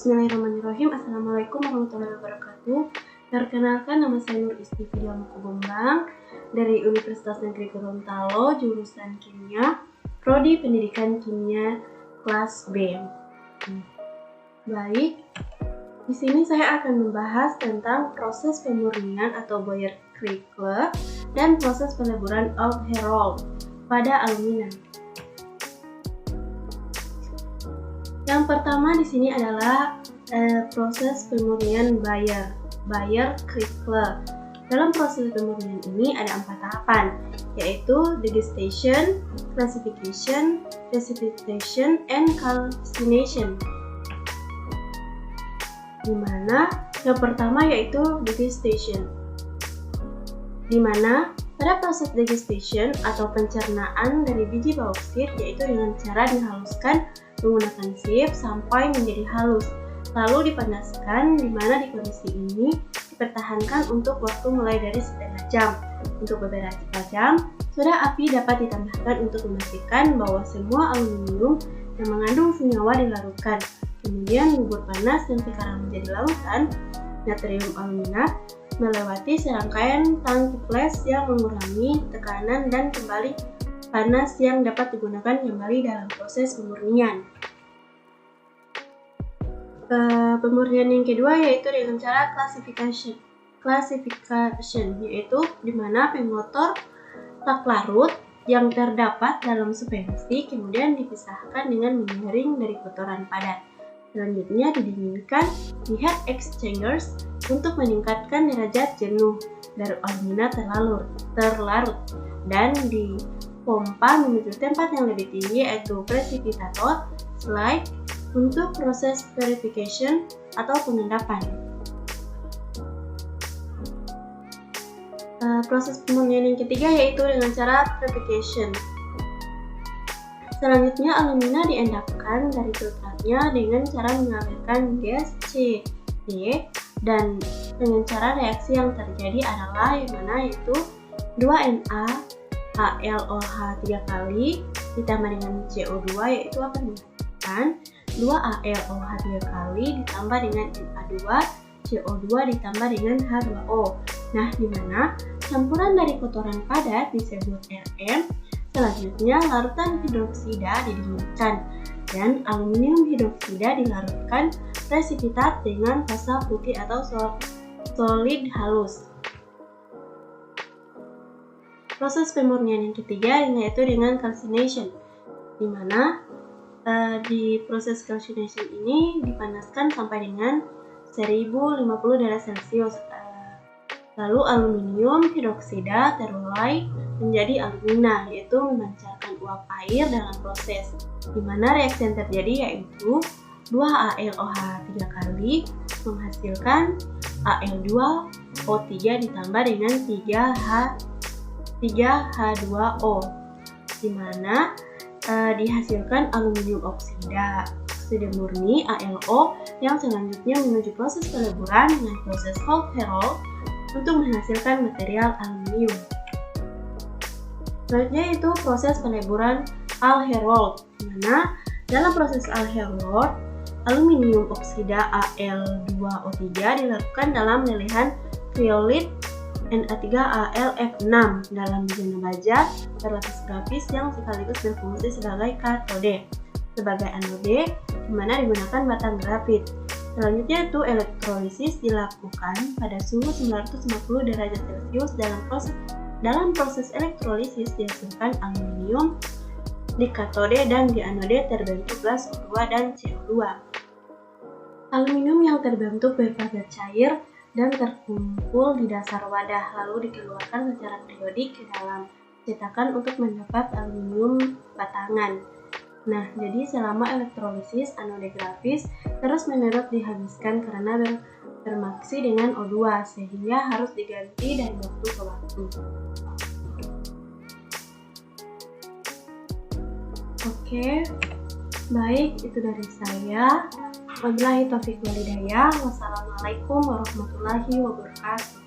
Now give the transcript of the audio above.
Bismillahirrahmanirrahim. Assalamualaikum warahmatullahi wabarakatuh. Perkenalkan, nama saya Nur Istifia Mukobombang dari Universitas Negeri Gorontalo, jurusan Kimia, Prodi Pendidikan Kimia kelas B. Baik, di sini saya akan membahas tentang proses pemurnian atau Boyer-Kriegler dan proses peleburan Al-Herold pada alumina. Yang pertama di sini adalah proses pemurnian Boyer-Kriegler. Dalam proses pemurnian ini ada 4 tahapan, yaitu degustation, classification, precipitation, and calcination. Dimana yang pertama yaitu degustation, dimana pada proses degustation atau pencernaan dari biji bauksit yaitu dengan cara dihaluskan menggunakan sieve sampai menjadi halus, lalu dipanaskan, di mana di kondisi ini dipertahankan untuk waktu mulai dari setengah jam. Untuk beberapa jam, soda api dapat ditambahkan untuk memastikan bahwa semua aluminium yang mengandung senyawa dilarutkan. Kemudian bubur panas yang sekarang menjadi lautan natrium aluminat melewati serangkaian tangki flash yang mengurangi tekanan dan kembali panas yang dapat digunakan kembali dalam proses pemurnian. Pemurnian yang kedua yaitu dengan cara classification, yaitu di mana pemotor tak larut yang terdapat dalam suspensi kemudian dipisahkan dengan menyaring dari kotoran padat. Selanjutnya didinginkan di heat exchangers untuk meningkatkan derajat jenuh dari alumina terlarut dan dipompa menuju tempat yang lebih tinggi yaitu precipitator slide untuk proses purification atau pengendapan. Proses pemurnian yang ketiga yaitu dengan cara purification. Selanjutnya alumina diendapkan dari filtratnya dengan cara mengalirkan gas CD dan dengan cara reaksi yang terjadi adalah yang mana yaitu 2Na AlOH 3 kali ditambah dengan CO2 yaitu akan menghasilkan 2AlOH 3 kali ditambah dengan Na2 CO2 ditambah dengan H2O. Nah, di mana campuran dari kotoran padat disebut Rm. Selanjutnya larutan hidroksida didinginkan dan aluminium hidroksida dilarutkan presipitat dengan fasa putih atau solid halus. Proses pemurnian yang ketiga yaitu dengan calcination, di mana di proses calcination ini dipanaskan sampai dengan 1050 derajat Celcius. Lalu aluminium hidroksida terurai menjadi alumina, yaitu memancarkan uap air dalam proses, di mana reaksi yang terjadi yaitu 2AlOH 3 kali menghasilkan Al2O3 ditambah dengan 3H2O, di mana dihasilkan aluminium oksida murni AlO yang selanjutnya menuju proses peleburan dengan proses Al-Herold untuk menghasilkan material aluminium. Selanjutnya itu proses peleburan Al-Herold, di mana dalam proses Al-Herold aluminium oksida Al2O3 dilakukan dalam lelehan kriolit Na3AlF6 dalam bejana baja berlapis grafis yang sekaligus berfungsi sebagai katode, sebagai anode, di mana digunakan batang grafit. Selanjutnya itu elektrolisis dilakukan pada suhu 950 derajat Celcius. Dalam proses elektrolisis dihasilkan aluminium di katode dan di anode terbentuk gas O2 dan CO2. Aluminium yang terbentuk berfasa cair dan terkumpul di dasar wadah lalu dikeluarkan secara periodik ke dalam cetakan untuk mendapat aluminium batangan. Nah, jadi selama elektrolisis anode grafis terus-menerus dihabiskan karena berreaksi dengan O2 sehingga harus diganti dari waktu ke waktu. Oke, baik, itu dari saya. Wabillahi taufiq wal hidayah. Wassalamualaikum warahmatullahi wabarakatuh.